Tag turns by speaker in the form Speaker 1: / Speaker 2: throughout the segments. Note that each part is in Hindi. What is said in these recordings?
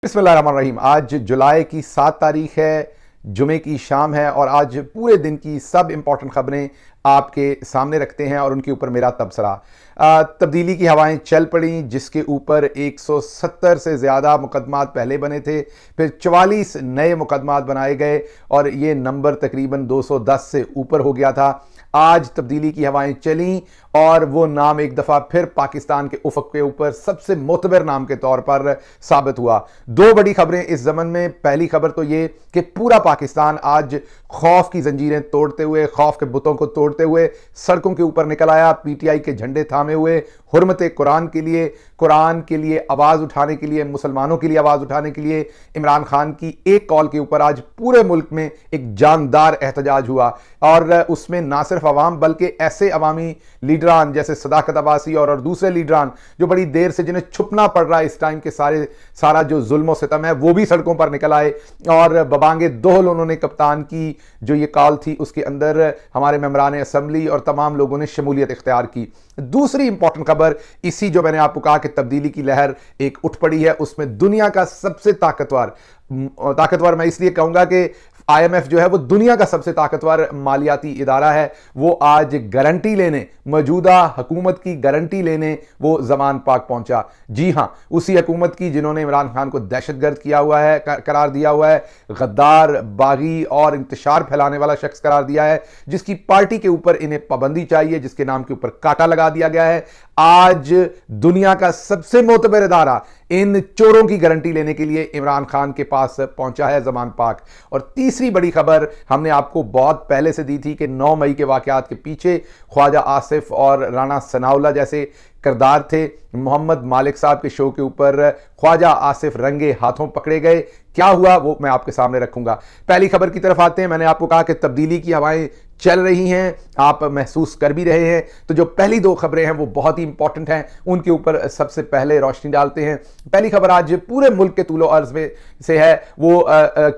Speaker 1: बिस्मिल्लाहिर्रहमानिर्रहीम। आज जुलाई की 7 तारीख है, जुमे की शाम है और आज पूरे दिन की सब इंपॉर्टेंट खबरें आपके सामने रखते हैं और उनके ऊपर मेरा तबसरा। तब्दीली की हवाएं चल पड़ी, जिसके ऊपर 170 से ज़्यादा मुकदमात पहले बने थे, फिर 44 नए मुकदमात बनाए गए और ये नंबर तकरीबन 210 से ऊपर हो गया था। आज तब्दीली की हवाएं चलीं और वो नाम एक दफ़ा फिर पाकिस्तान के उफ़क़ के ऊपर सबसे मोतबर नाम के तौर पर साबित हुआ। दो बड़ी खबरें इस ज़मन में। पहली खबर तो ये कि पूरा पाकिस्तान आज खौफ की जंजीरें तोड़ते हुए, खौफ के बुतों को तोड़ते हुए सड़कों के ऊपर निकल आया, पीटीआई के झंडे थामे हुए, हुर्मत कुरान के लिए आवाज़ उठाने के लिए, मुसलमानों के लिए आवाज़ उठाने के लिए इमरान खान की एक कॉल के ऊपर आज पूरे मुल्क में एक जानदार एहतजाज हुआ। और उसमें ना सिर्फ अवाम बल्कि ऐसे अवामी लीडरान जैसे सदाकत अब्बासी और दूसरे लीडरान जो बड़ी देर से जिन्हें छुपना पड़ रहा है इस टाइम के सारा जो जुल्म और सितम है, वो भी सड़कों पर निकल आए और बबांगे दोहल उन्होंने कप्तान की जो ये कॉल थी उसके अंदर हमारे मेंबरान असम्बली और तमाम लोगों ने शमूलियत इख्तियार की। दूसरी इंपॉर्टेंट खबर इसी जो मैंने आपको कहा कि तब्दीली की लहर एक उठ पड़ी है, उसमें दुनिया का सबसे ताकतवर मैं इसलिए कहूंगा कि IMF जो है वो दुनिया का सबसे ताकतवर मालियाती इदारा है, वो आज गारंटी लेने, मौजूदा हुकूमत की गारंटी लेने वो ज़मान पाक पहुंचा। जी हां, उसी हुकूमत की जिन्होंने इमरान खान को दहशतगर्द किया हुआ है, करार दिया हुआ है, गद्दार, बागी और इंतशार फैलाने वाला शख्स करार दिया है, जिसकी पार्टी के ऊपर इन्हें पाबंदी चाहिए, जिसके नाम के ऊपर कांटा लगा दिया गया है। आज दुनिया का सबसे मोतबर इदारा इन चोरों की गारंटी लेने के लिए इमरान खान के पास पहुंचा है, ज़मान पाक। और तीसरी बड़ी खबर हमने आपको बहुत पहले से दी थी कि 9 मई के वाकयात के पीछे ख्वाजा आसिफ और राना सनाउल्लाह जैसे किरदार थे। मोहम्मद मालिक साहब के शो के ऊपर ख्वाजा आसिफ रंगे हाथों पकड़े गए। क्या हुआ वो मैं आपके सामने रखूंगा। पहली खबर की तरफ आते हैं। मैंने आपको कहा कि तब्दीली की हवाएं चल रही हैं, आप महसूस कर भी रहे हैं। तो जो पहली दो खबरें हैं वो बहुत ही इंपॉर्टेंट हैं, उनके ऊपर सबसे पहले रोशनी डालते हैं। पहली खबर आज पूरे मुल्क के तूलो अर्ज में से है, वो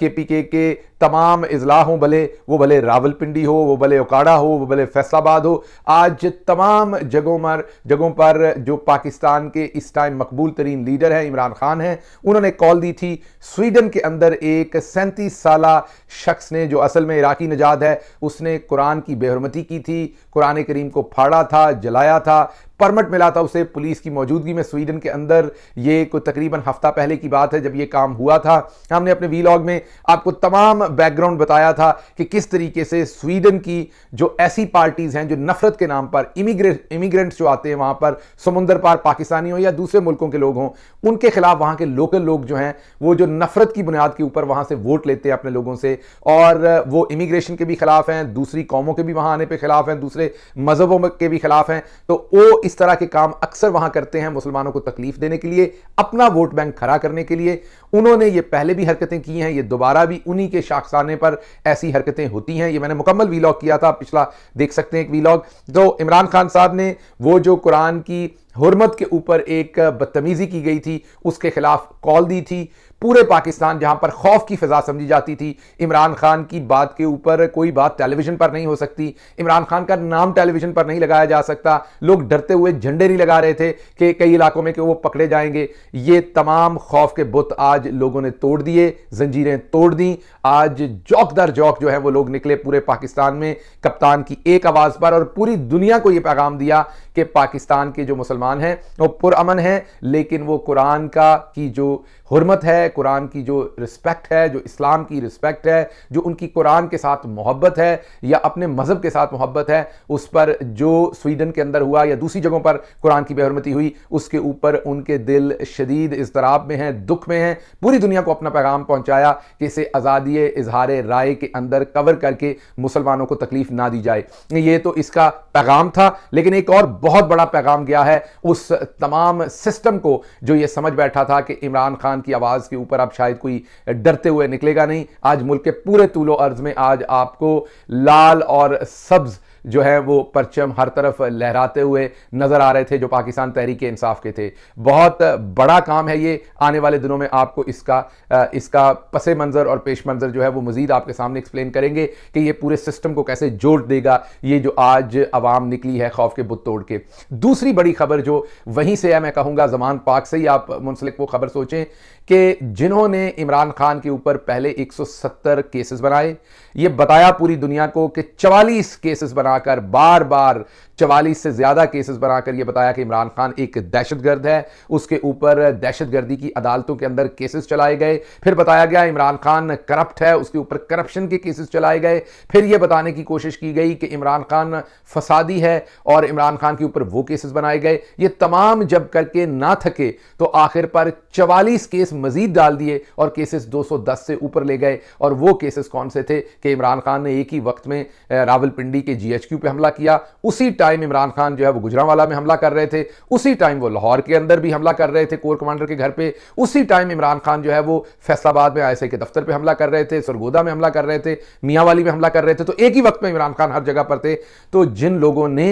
Speaker 1: KPK के तमाम इजला हो, भले रावलपिंडी हो, वो भले उकाड़ा हो, वो भले फैसलाबाद हो, आज तमाम जगहों पर जो पाकिस्तान के इस टाइम मकबूल तरीन लीडर हैं इमरान खान हैं, उन्होंने कॉल दी थी। स्वीडन के अंदर एक 37 साला शख्स ने, जो असल में इराकी नजाद है, उसने कुरान की बेहुरमती की थी, कुरान करीम को फाड़ा था, जलाया था, परमिट मिला था उसे पुलिस की मौजूदगी में स्वीडन के अंदर। ये कोई तकरीबन हफ्ता पहले की बात है जब ये काम हुआ था। हमने अपने वीलॉग में आपको तमाम बैकग्राउंड बताया था कि किस तरीके से स्वीडन की जो ऐसी पार्टीज हैं जो नफरत के नाम पर इमिग्रेंट्स जो आते हैं वहां पर, समुंदर पार पाकिस्तानी हो या दूसरे मुल्कों के लोग हों, उनके खिलाफ वहां के लोकल लोग जो हैं वो जो नफरत की बुनियाद के ऊपर वहां से वोट लेते हैं अपने लोगों से, और वो इमिग्रेशन के भी खिलाफ हैं, दूसरी कौमों के भी वहां आने पर खिलाफ हैं, दूसरे मजहबों के भी खिलाफ हैं। तो वो इस तरह के काम अक्सर वहां करते हैं मुसलमानों को तकलीफ देने के लिए, अपना वोट बैंक खड़ा करने के लिए। उन्होंने ये पहले भी हरकतें की हैं, ये दोबारा भी उन्हीं के शाखसाने पर ऐसी हरकतें होती हैं। ये मैंने मुकम्मल वीलॉग किया था, पिछला देख सकते हैं एक वीलॉग। तो इमरान खान साहब ने वो जो कुरान की हुर्मत के ऊपर एक बदतमीजी की गई थी उसके खिलाफ कॉल दी थी। पूरे पाकिस्तान जहां पर खौफ की फिजा समझी जाती थी, इमरान खान की बात के ऊपर कोई बात टेलीविजन पर नहीं हो सकती, इमरान खान का नाम टेलीविजन पर नहीं लगाया जा सकता, लोग डरते हुए झंडे नहीं लगा रहे थे कि कई इलाकों में कि वो पकड़े जाएंगे। ये तमाम खौफ के बुत आज लोगों ने तोड़ दिए, जंजीरें तोड़ दी। आज जौक दर जौक जो है वो लोग निकले पूरे पाकिस्तान में कप्तान की एक आवाज पर, और पूरी दुनिया को यह पैगाम दिया कि पाकिस्तान के जो मुसलमान हैं वो पुरअमन हैं, लेकिन वो कुरान की जो हुर्मत है, कुरान की जो रिस्पेक्ट है, जो इस्लाम की रिस्पेक्ट है, जो उनकी कुरान के साथ मोहब्बत है या अपने मजहब के साथ मोहब्बत है, उस पर जो स्वीडन के अंदर हुआ या दूसरी जगहों पर कुरान की बेहुरमती हुई, उसके ऊपर उनके दिल शदीद इज़्तिराब में हैं, दुख में हैं। पूरी दुनिया को अपना पैगाम पहुंचाया कि इसे आज़ादी इजहार राय के अंदर कवर करके मुसलमानों को तकलीफ ना दी जाए। ये तो इसका पैगाम था, लेकिन एक और बहुत बड़ा पैगाम गया है उस तमाम सिस्टम को जो ये समझ बैठा था कि इमरान खान की आवाज के ऊपर अब शायद कोई डरते हुए निकलेगा नहीं। आज मुल्क के पूरे तूलो अर्ज में आज आपको लाल और सब्ज जो है वो परचम हर तरफ लहराते हुए नजर आ रहे थे, जो पाकिस्तान तहरीक इंसाफ के थे। बहुत बड़ा काम है ये। आने वाले दिनों में आपको इसका पसे मंजर और पेश मंजर जो है वो मजीद आपके सामने एक्सप्लेन करेंगे कि ये पूरे सिस्टम को कैसे जोड़ देगा, ये जो आज अवाम निकली है खौफ के बुत तोड़ के। दूसरी बड़ी खबर जो वहीं से है, मैं कहूंगा जमान पाक से ही आप मुंसलिक वो खबर सोचें कि जिन्होंने इमरान खान के ऊपर पहले 170 केसेस बनाए, ये बताया पूरी दुनिया को कि 44 केसेस बनाकर, बार बार 44 से ज्यादा केसेस बनाकर ये बताया कि इमरान खान एक दहशतगर्द है, उसके ऊपर दहशतगर्दी की अदालतों के अंदर केसेस चलाए गए। फिर बताया गया इमरान खान करप्ट है, उसके ऊपर करप्शन के केसेस चलाए गए। फिर यह बताने की कोशिश की गई कि इमरान खान फसादी है और इमरान खान के ऊपर वो केसेस बनाए गए। ये तमाम जब करके ना थके तो आखिर पर 44 केस मजीद डाल दिए और केसेस 210 से ऊपर ले गए। और वो केसेस कौन से थे कि इमरान खान ने एक ही वक्त में रावलपिंडी के जीएचक्यू पे हमला किया, उसी टाइम इमरान खान जो है वो गुजरांवाला में हमला कर रहे थे, उसी टाइम वो लाहौर के अंदर भी हमला कर रहे थे कोर कमांडर के घर पे, उसी टाइम इमरान खान जो है वो फैसलाबाद में आईएसआई के दफ्तर पे हमला कर रहे थे, सरगोदा में हमला कर रहे थे, मियांवाली में हमला कर रहे थे। तो एक ही वक्त में इमरान खान हर जगह पर थे। तो जिन लोगों ने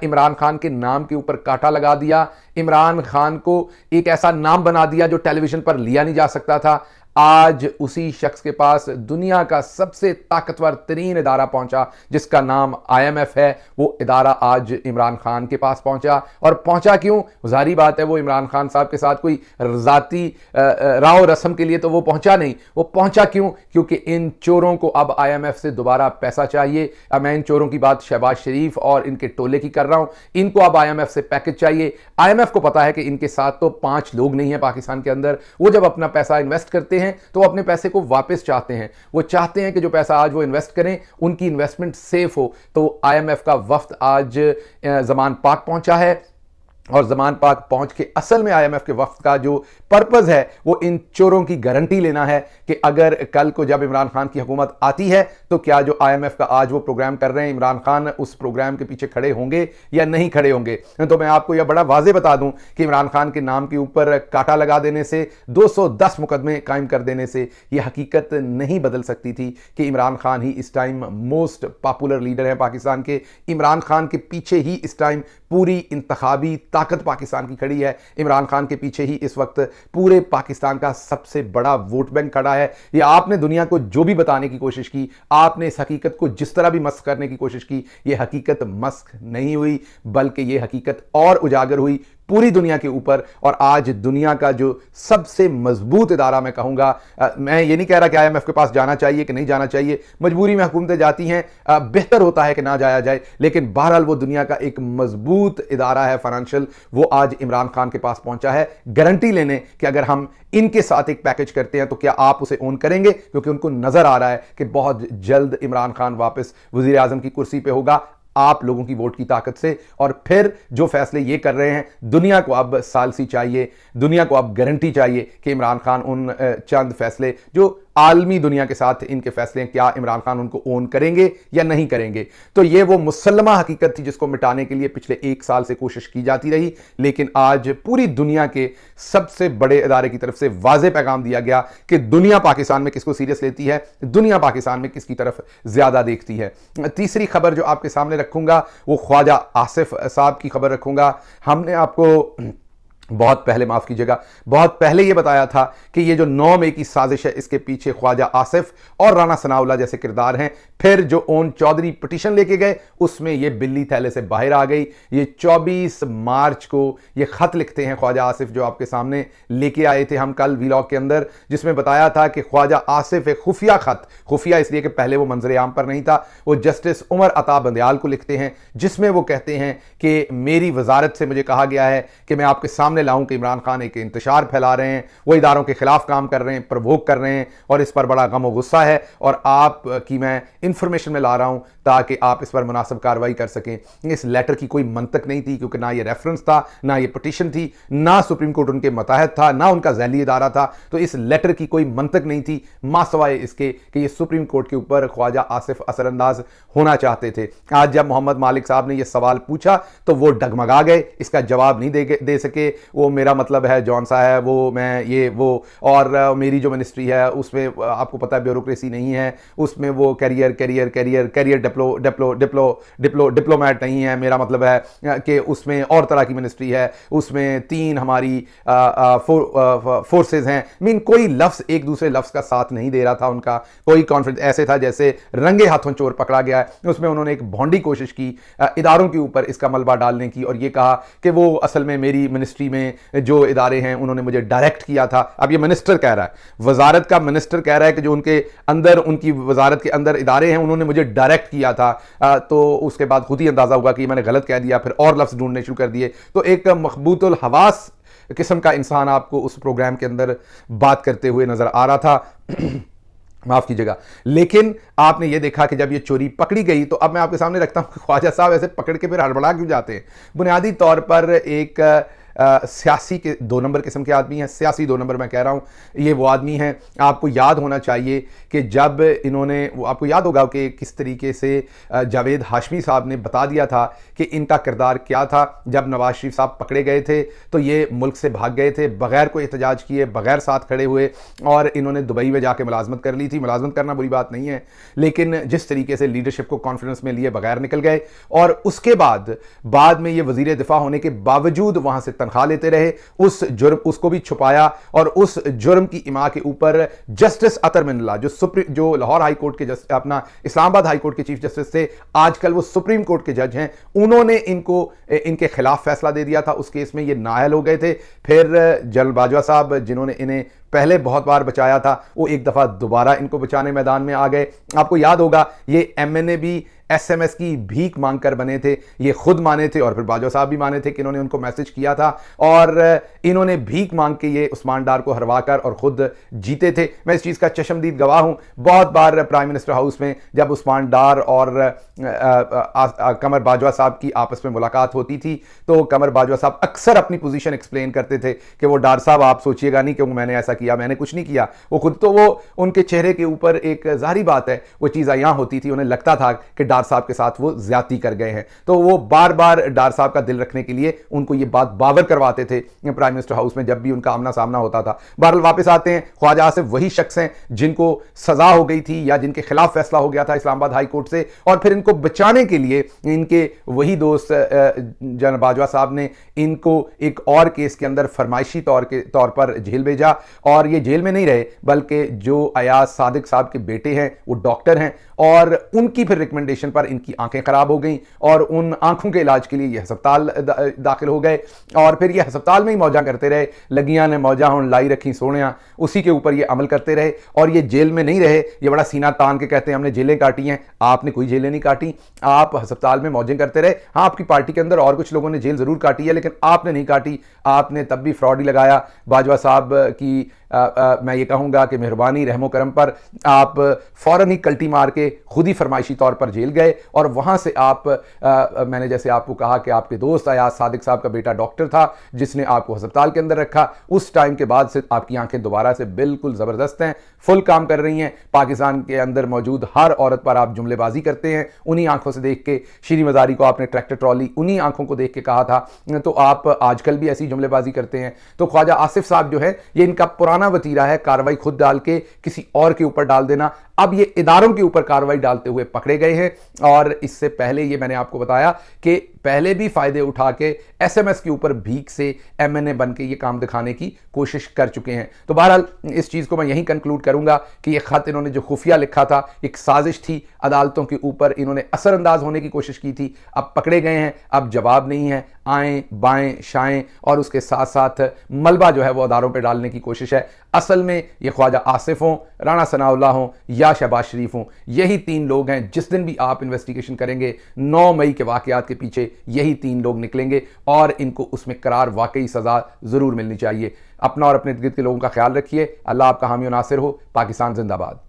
Speaker 1: इमरान खान के नाम के ऊपर कांटा लगा दिया, इमरान खान को एक ऐसा नाम बना दिया जो टेलीविजन पर लिया नहीं जा सकता था, आज उसी शख्स के पास दुनिया का सबसे ताकतवर तरीन इदारा पहुंचा जिसका नाम IMF है। वो इदारा आज इमरान खान के पास पहुंचा। और पहुंचा क्यों? जाहिर बात है वो इमरान खान साहब के साथ कोई ज़ाती राव रस्म के लिए तो वो पहुंचा नहीं। वो पहुंचा क्यों? क्योंकि इन चोरों को अब IMF से दोबारा पैसा चाहिए। अब मैं इन चोरों की बात शहबाज शरीफ और इनके टोले की कर रहा हूं। इनको अब IMF से पैकेज चाहिए। IMF को पता है कि इनके साथ तो 5 लोग नहीं है पाकिस्तान के अंदर। वो जब अपना पैसा इन्वेस्ट करते हैं तो अपने पैसे को वापस चाहते हैं। वो चाहते हैं कि जो पैसा आज वो इन्वेस्ट करें उनकी इन्वेस्टमेंट सेफ हो। तो IMF का वफ्द आज जमान पाक पहुंचा है और जमान पाक पहुंच के असल में IMF के वफ्द का जो पर्पस है वो इन चोरों की गारंटी लेना है कि अगर कल को जब इमरान खान की हुकूमत आती है तो क्या जो IMF का आज वो प्रोग्राम कर रहे हैं इमरान खान उस प्रोग्राम के पीछे खड़े होंगे या नहीं खड़े होंगे। तो मैं आपको यह बड़ा वाजे बता दूं कि इमरान खान के नाम के ऊपर कांटा लगा देने से, 210 मुकदमे कायम कर देने से यह हकीकत नहीं बदल सकती थी कि इमरान खान ही इस टाइम मोस्ट पॉपुलर लीडर है पाकिस्तान के। इमरान खान के पीछे ही इस टाइम पूरी इंतखाबी ताकत पाकिस्तान की खड़ी है। इमरान खान के पीछे ही इस वक्त पूरे पाकिस्तान का सबसे बड़ा वोट बैंक खड़ा है। ये आपने दुनिया को जो भी बताने की कोशिश की, आपने इस हकीकत को जिस तरह भी मस्क करने की कोशिश की, ये हकीकत मस्क नहीं हुई बल्कि ये हकीकत और उजागर हुई पूरी दुनिया के ऊपर। और आज दुनिया का जो सबसे मजबूत इदारा, मैं कहूंगा, मैं ये नहीं कह रहा कि IMF के पास जाना चाहिए कि नहीं जाना चाहिए, मजबूरी में हुकूमतें जाती हैं, बेहतर होता है कि ना जाया जाए, लेकिन बहरहाल वो दुनिया का एक मजबूत इदारा है फाइनेंशियल, वो आज इमरान खान के पास पहुंचा है गारंटी लेने कि अगर हम इनके साथ एक पैकेज करते हैं तो क्या आप उसे ओन करेंगे। क्योंकि उनको नजर आ रहा है कि बहुत जल्द इमरान खान वापस वजीर आजम की कुर्सी पे होगा आप लोगों की वोट की ताकत से। और फिर जो फैसले ये कर रहे हैं, दुनिया को अब सालसी चाहिए, दुनिया को अब गारंटी चाहिए कि इमरान खान उन चंद फैसले जो आलमी दुनिया के साथ इनके फैसले हैं, क्या इमरान खान उनको ओन करेंगे या नहीं करेंगे। तो ये वो मुसल्लमा हकीकत थी जिसको मिटाने के लिए पिछले 1 साल से कोशिश की जाती रही, लेकिन आज पूरी दुनिया के सबसे बड़े इदारे की तरफ से वाज़ेह पैगाम दिया गया कि दुनिया पाकिस्तान में किसको सीरियस लेती है, दुनिया पाकिस्तान में किसकी तरफ ज्यादा देखती है। तीसरी खबर जो आपके सामने रखूंगा वो ख्वाजा आसिफ साहब की खबर रखूंगा। हमने आपको बहुत पहले, माफ कीजिएगा, बहुत पहले यह बताया था कि ये जो 9 मई की साजिश है इसके पीछे ख्वाजा आसिफ और राना सनाउल्लाह जैसे किरदार हैं। फिर जो ओन चौधरी पिटीशन लेके गए उसमें ये बिल्ली थैले से बाहर आ गई। ये 24 मार्च को ये खत लिखते हैं ख्वाजा आसिफ, जो आपके सामने लेके आए थे हम कल व्लॉग के अंदर, जिसमें बताया था कि ख्वाजा आसिफ एक खुफिया खत, खुफिया इसलिए कि पहले वो मंजर आम पर नहीं था, वो जस्टिस उमर अता बंदयाल को लिखते हैं, जिसमें वो कहते हैं कि मेरी वजारत से मुझे कहा गया है कि मैं आपके सामने लाऊं कि इमरान खान एक इंतशार फैला रहे हैं, वो इदारों के खिलाफ काम कर रहे हैं, प्रवोक कर रहे हैं और इस पर बड़ा गम और गुस्सा है और आप की मैं इंफॉर्मेशन में ला रहा हूं ताकि आप इस पर मुनासिब कार्रवाई कर सकें। इस लेटर की कोई मंतक नहीं थी क्योंकि ना ये रेफरेंस था, ना ये पिटीशन थी, ना सुप्रीम कोर्ट उनके मतहत था, ना उनका झैली इदारा था। तो इस लेटर की कोई मंतक नहीं थी मासवाए इसके कि ये सुप्रीम कोर्ट के ऊपर ख्वाजा आसिफ असरअंदाज होना चाहते थे। आज जब मोहम्मद मालिक साहब ने यह सवाल पूछा तो वो डगमगा गए, इसका जवाब नहीं दे सके। वो मेरा मतलब है जौन सा है वो मैं ये वो, और मेरी जो मिनिस्ट्री है उसमें आपको पता है ब्यूरोक्रेसी नहीं है, उसमें वो कैरियर कैरियर कैरियर कैरियर डिप्लो डिप्लो डिप्लो डिप्लो डिप्लोमेट नहीं है। मेरा मतलब है कि उसमें और तरह की मिनिस्ट्री है, उसमें 3 हमारी फोर्सेज हैं। मीन कोई लफ्ज़ एक दूसरे लफ्ज़ का साथ नहीं दे रहा था उनका, कोई कॉन्फ्रेंस ऐसे था जैसे रंगे हाथों चोर पकड़ा गया है। उसमें उन्होंने एक भौंडी कोशिश की इदारों के ऊपर इसका मलबा डालने की, और ये कहा कि वो असल में मेरी मिनिस्ट्री में जो इदारे हैं उन्होंने मुझे डायरेक्ट किया था। अब ये मिनिस्टर कह रहा है, वजारत का मिनिस्टर कह रहा है कि जो उनके अंदर, उनकी वजारत के अंदर इदारे हैं उन्होंने मुझे डायरेक्ट किया था। तो उसके बाद खुद ही अंदाजा होगा कि मैंने गलत कह दिया, फिर और लफ्ज़ ढूंढने शुरू कर दिए। तो एक मखबूतुल हवास किस्म का इंसान आपको उस प्रोग्राम के अंदर बात करते हुए नजर आ रहा था। माफ कीजिएगा। लेकिन आपने ये देखा कि जब ये चोरी पकड़ी गई, तो अब मैं आपके सामने रखता हूं कि ख्वाजा साहब ऐसे पकड़ के फिर हड़बड़ा क्यों जाते हैं। बुनियादी तौर पर एक सियासी के 2 नंबर किस्म के आदमी हैं, सियासी 2 नंबर मैं कह रहा हूँ। ये वो आदमी हैं, आपको याद होना चाहिए कि जब इन्होंने, वो आपको याद होगा कि किस तरीके से जावेद हाशमी साहब ने बता दिया था कि इनका किरदार क्या था। जब नवाज शरीफ साहब पकड़े गए थे तो ये मुल्क से भाग गए थे बगैर कोई एहतजाज किए, बगैर साथ खड़े हुए, और इन्होंने दुबई में जाके मुलाजमत कर ली थी। मुलाजमत करना बुरी बात नहीं है, लेकिन जिस तरीके से लीडरशिप को कॉन्फ्रेंस में लिए बगैर निकल गए, और उसके बाद में ये वजीर दिफा होने के बावजूद वहां से तनख्वाह लेते रहे। उस जुर्म, उसको भी छुपाया, और उस जुर्म की इमा के ऊपर जस्टिस अतर मिनल्ला जो लाहौर हाई कोर्ट के अपना इस्लामाबाद हाई कोर्ट के चीफ जस्टिस थे, आजकल वो सुप्रीम कोर्ट के जज हैं, उन्होंने इनके खिलाफ फैसला दे दिया था। उस केस में ये नाअहल हो गए थे। फिर जनरल बाजवा साहब जिन्होंने इन्हें पहले बहुत बार बचाया था, वो एक दफा दोबारा इनको बचाने मैदान में आ गए। आपको याद होगा ये एमएनए भी एसएमएस की भीख मांगकर बने थे, ये खुद माने थे और फिर बाजवा साहब भी माने थे कि इन्होंने उनको मैसेज किया था, और इन्होंने भीख मांग के ये उस्मान डार को हरवाकर और खुद जीते थे। मैं इस चीज़ का चशमदीद गवाह हूं। बहुत बार प्राइम मिनिस्टर हाउस में जब उस्मान डार और कमर बाजवा साहब की आपस में मुलाकात होती थी, तो कमर बाजवा साहब अक्सर अपनी पोजीशन एक्सप्लेन करते थे कि वो डार साहब आप सोचिएगा नहीं कि मैंने ऐसा किया, मैंने कुछ नहीं किया। वो खुद तो, वो उनके चेहरे के ऊपर एक जाहिर बात है वो चीज़ यहां होती थी, उन्हें लगता था कि डार साहब के साथ वो ज्यादती कर गए हैं। तो वो बार बार डार साहब का दिल रखने के लिए उनको ये बात बावर करवाते थे प्राइम मिनिस्टर हाउस में जब भी उनका आमना सामना होता था। बहरहाल वापस आते हैं, ख्वाजा आसिफ वही शख्स हैं जिनको सजा हो गई थी या जिनके खिलाफ फैसला हो गया था इस्लामाबाद हाई कोर्ट से, और फिर इनको बचाने के लिए इनके वही दोस्त जनरल बाजवा साहब ने इनको एक और केस के अंदर फरमाइशी तौर पर जेल भेजा। और ये जेल में नहीं रहे, बल्कि जो अयाज सादिक साहब के बेटे हैं वो डॉक्टर हैं, और उनकी फिर रिकमेंडेशन पर इनकी आंखें खराब हो गई, और उन आंखों के इलाज के लिए ये अस्पताल दाखिल हो गए, और फिर ये अस्पताल में ही मौजा करते रहे। लगियां ने मौजा हुन लाई रखी सोनिया, उसी के ऊपर ये अमल करते रहे, और ये जेल में नहीं रहे। ये बड़ा सीना तान के कहते हैं हमने जेलें काटी हैं, आपने कोई जेलें नहीं काटी, आप अस्पताल में मौजें करते रहे। हाँ, आपकी पार्टी के अंदर और कुछ लोगों ने जेल जरूर काटी है, लेकिन आपने नहीं काटी। आपने तब भी फ्रॉड ही लगाया। बाजवा साहब की मैं ये कहूँगा कि मेहरबानी रहमो करम पर आप फ़ौरन ही कल्टी मार के खुद ही फरमाइशी तौर पर जेल गए, और वहाँ से आप मैंने जैसे आपको कहा कि आपके दोस्त अयाज सादिक साहब का बेटा डॉक्टर था जिसने आपको अस्पताल के अंदर रखा। उस टाइम के बाद से आपकी आंखें दोबारा से बिल्कुल ज़बरदस्त हैं, फुल काम कर रही हैं। पाकिस्तान के अंदर मौजूद हर औरत पर आप जुमलेबाजी करते हैं, उन्हीं आंखों से देख के। शीरी मज़ारी को आपने ट्रैक्टर ट्रॉली उन्हीं आंखों को देख के कहा था, तो आप आजकल भी ऐसी जुमलेबाजी करते हैं। तो ख्वाजा आसिफ साहब जो है, ये इनका पुराना वतीरा है, कार्रवाई खुद डाल के किसी और के ऊपर डाल देना। अब ये इदारों के ऊपर कार्रवाई डालते हुए पकड़े गए हैं, और इससे पहले ये मैंने आपको बताया कि पहले भी फायदे उठा के एसएमएस के ऊपर भीख से एमएनए बन के ये काम दिखाने की कोशिश कर चुके हैं। तो बहरहाल इस चीज़ को मैं यहीं कंक्लूड करूंगा कि ये खत इन्होंने जो खुफिया लिखा था, एक साजिश थी, अदालतों के ऊपर इन्होंने असरअंदाज होने की कोशिश की थी। अब पकड़े गए हैं, अब जवाब नहीं है, आएँ बाएँ शाएँ, और उसके साथ साथ मलबा जो है वो अदारों पर डालने की कोशिश है। असल में ये ख्वाजा आसिफ हों, राना सनाउल्लाह हों या शहबाज शरीफ हों, यही 3 लोग हैं। जिस दिन भी आप इन्वेस्टिगेशन करेंगे 9 मई के वाकयात के पीछे यही 3 लोग निकलेंगे, और इनको उसमें करार वाकई सजा ज़रूर मिलनी चाहिए। अपना और अपने इर्द गिर्द के लोगों का ख्याल रखिए। अल्लाह आपका हामी और नासिर हो। पाकिस्तान जिंदाबाद।